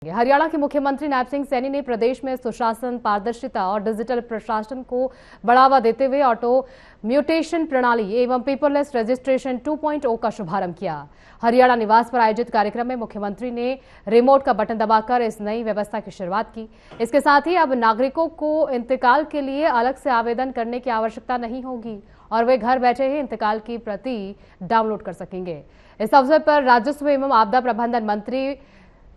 हरियाणा के मुख्यमंत्री नायब सिंह सैनी ने प्रदेश में सुशासन, पारदर्शिता और डिजिटल प्रशासन को बढ़ावा देते हुए ऑटो म्यूटेशन प्रणाली एवं पेपरलेस रजिस्ट्रेशन 2.0 का शुभारंभ किया। हरियाणा निवास पर आयोजित कार्यक्रम में मुख्यमंत्री ने रिमोट का बटन दबाकर इस नई व्यवस्था की शुरुआत की। इसके साथ ही अब नागरिकों को इंतकाल के लिए अलग से आवेदन करने की आवश्यकता नहीं होगी और वे घर बैठे ही इंतकाल की प्रति डाउनलोड कर सकेंगे। इस अवसर पर राजस्व एवं आपदा प्रबंधन मंत्री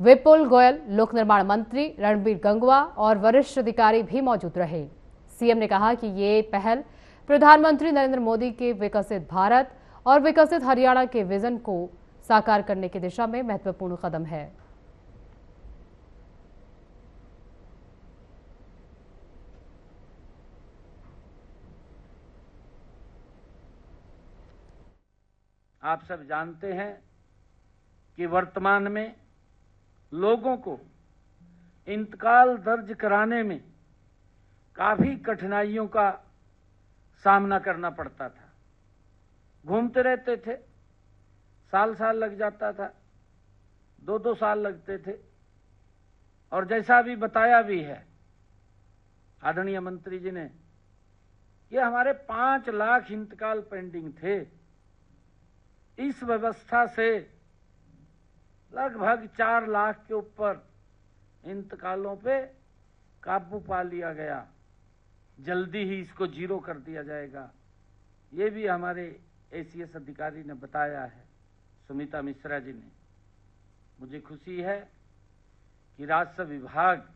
विपुल गोयल, लोक निर्माण मंत्री रणबीर गंगवा और वरिष्ठ अधिकारी भी मौजूद रहे। सीएम ने कहा कि ये पहल प्रधानमंत्री नरेंद्र मोदी के विकसित भारत और विकसित हरियाणा के विजन को साकार करने की दिशा में महत्वपूर्ण कदम है। आप सब जानते हैं कि वर्तमान में लोगों को इंतकाल दर्ज कराने में काफी कठिनाइयों का सामना करना पड़ता था। घूमते रहते थे, साल साल लग जाता था, 2-2 साल लगते थे। और जैसा अभी बताया भी है आदरणीय मंत्री जी ने, ये हमारे 5 लाख इंतकाल पेंडिंग थे। इस व्यवस्था से लगभग 4 लाख के ऊपर इंतकालों पे काबू पा लिया गया। जल्दी ही इसको 0 कर दिया जाएगा, ये भी हमारे एसीएस अधिकारी ने बताया है, सुमिता मिश्रा जी ने। मुझे खुशी है कि राजस्व विभाग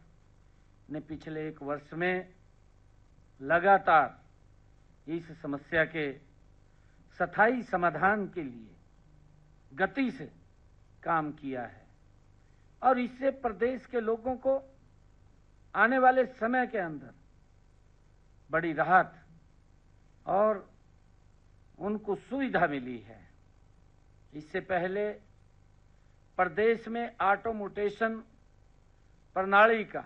ने पिछले 1 वर्ष में लगातार इस समस्या के स्थायी समाधान के लिए गति से काम किया है और इससे प्रदेश के लोगों को आने वाले समय के अंदर बड़ी राहत और उनको सुविधा मिली है। इससे पहले प्रदेश में ऑटो म्यूटेशन प्रणाली का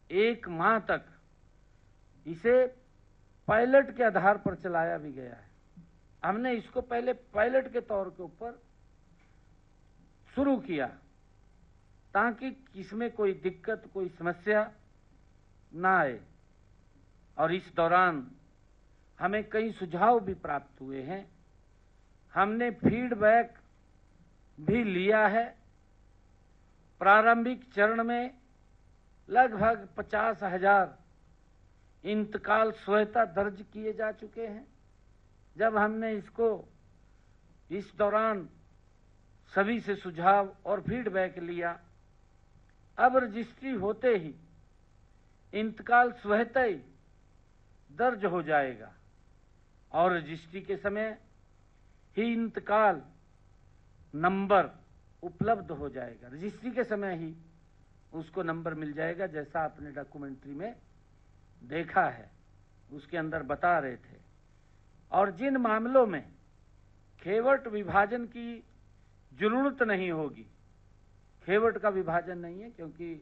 1 माह तक इसे पायलट के आधार पर चलाया भी गया है। हमने इसको पहले पायलट के तौर के ऊपर शुरू किया ताकि इसमें कोई दिक्कत, कोई समस्या ना आए। और इस दौरान हमें कई सुझाव भी प्राप्त हुए हैं। हमने फीडबैक भी लिया है। प्रारंभिक चरण में लगभग 50,000 इंतकाल स्वतः दर्ज किए जा चुके हैं। जब हमने इसको इस दौरान सभी से सुझाव और फीडबैक लिया, अब रजिस्ट्री होते ही इंतकाल स्वतः ही दर्ज हो जाएगा और रजिस्ट्री के समय ही इंतकाल नंबर उपलब्ध हो जाएगा। रजिस्ट्री के समय ही उसको नंबर मिल जाएगा, जैसा आपने डॉक्यूमेंट्री में देखा है, उसके अंदर बता रहे थे। और जिन मामलों में खेवट विभाजन की जरूरत नहीं होगी, खेवट का विभाजन नहीं है क्योंकि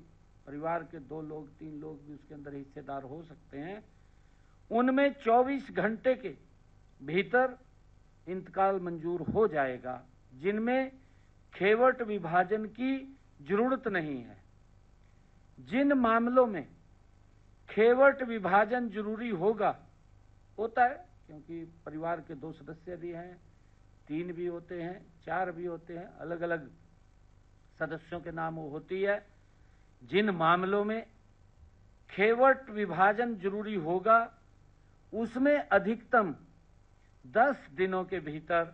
परिवार के 2 लोग 3 लोग भी उसके अंदर हिस्सेदार हो सकते हैं, उनमें 24 घंटे के भीतर इंतकाल मंजूर हो जाएगा। जिनमें खेवट विभाजन की जरूरत नहीं है, जिन मामलों में खेवट विभाजन जरूरी होता है क्योंकि परिवार के 2 सदस्य भी हैं, 3 भी होते हैं, 4 भी होते हैं, अलग अलग सदस्यों के नाम वो होती है। जिन मामलों में खेवट विभाजन जरूरी होगा उसमें अधिकतम 10 दिनों के भीतर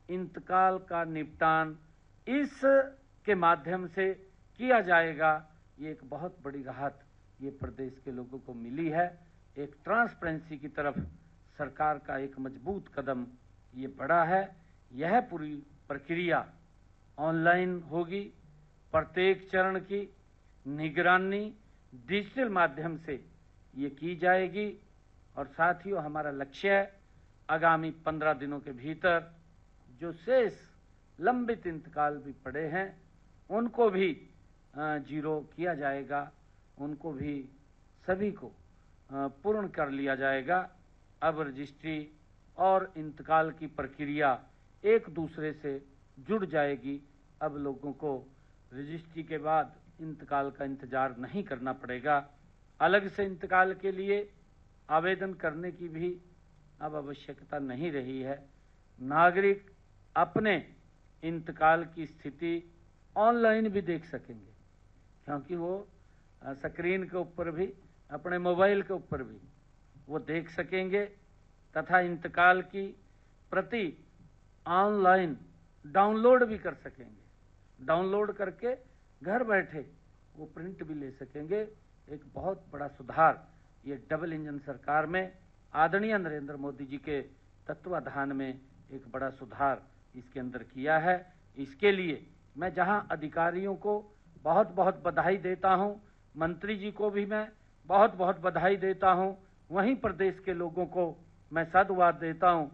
इंतकाल का निपटान इस के माध्यम से किया जाएगा। ये एक बहुत बड़ी राहत ये प्रदेश के लोगों को मिली है। एक ट्रांसपेरेंसी की तरफ सरकार का एक मजबूत कदम ये बढ़ा है। यह पूरी प्रक्रिया ऑनलाइन होगी। प्रत्येक चरण की निगरानी डिजिटल माध्यम से ये की जाएगी और साथियों, हमारा लक्ष्य है आगामी 15 दिनों के भीतर जो शेष लंबित इंतकाल भी पड़े हैं उनको भी 0 किया जाएगा, उनको भी सभी को पूर्ण कर लिया जाएगा। अब रजिस्ट्री और इंतकाल की प्रक्रिया एक दूसरे से जुड़ जाएगी। अब लोगों को रजिस्ट्री के बाद इंतकाल का इंतजार नहीं करना पड़ेगा। अलग से इंतकाल के लिए आवेदन करने की भी अब आवश्यकता नहीं रही है। नागरिक अपने इंतकाल की स्थिति ऑनलाइन भी देख सकेंगे, क्योंकि वो स्क्रीन के ऊपर भी, अपने मोबाइल के ऊपर भी वो देख सकेंगे तथा इंतकाल की प्रति ऑनलाइन डाउनलोड भी कर सकेंगे। डाउनलोड करके घर बैठे वो प्रिंट भी ले सकेंगे। एक बहुत बड़ा सुधार ये डबल इंजन सरकार में आदरणीय नरेंद्र मोदी जी के तत्वाधान में एक बड़ा सुधार इसके अंदर किया है। इसके लिए मैं जहां अधिकारियों को बहुत बहुत बधाई देता हूं, मंत्री जी को भी मैं बहुत बहुत बधाई देता हूं, वहीं प्रदेश के लोगों को मैं साधुवाद देता हूं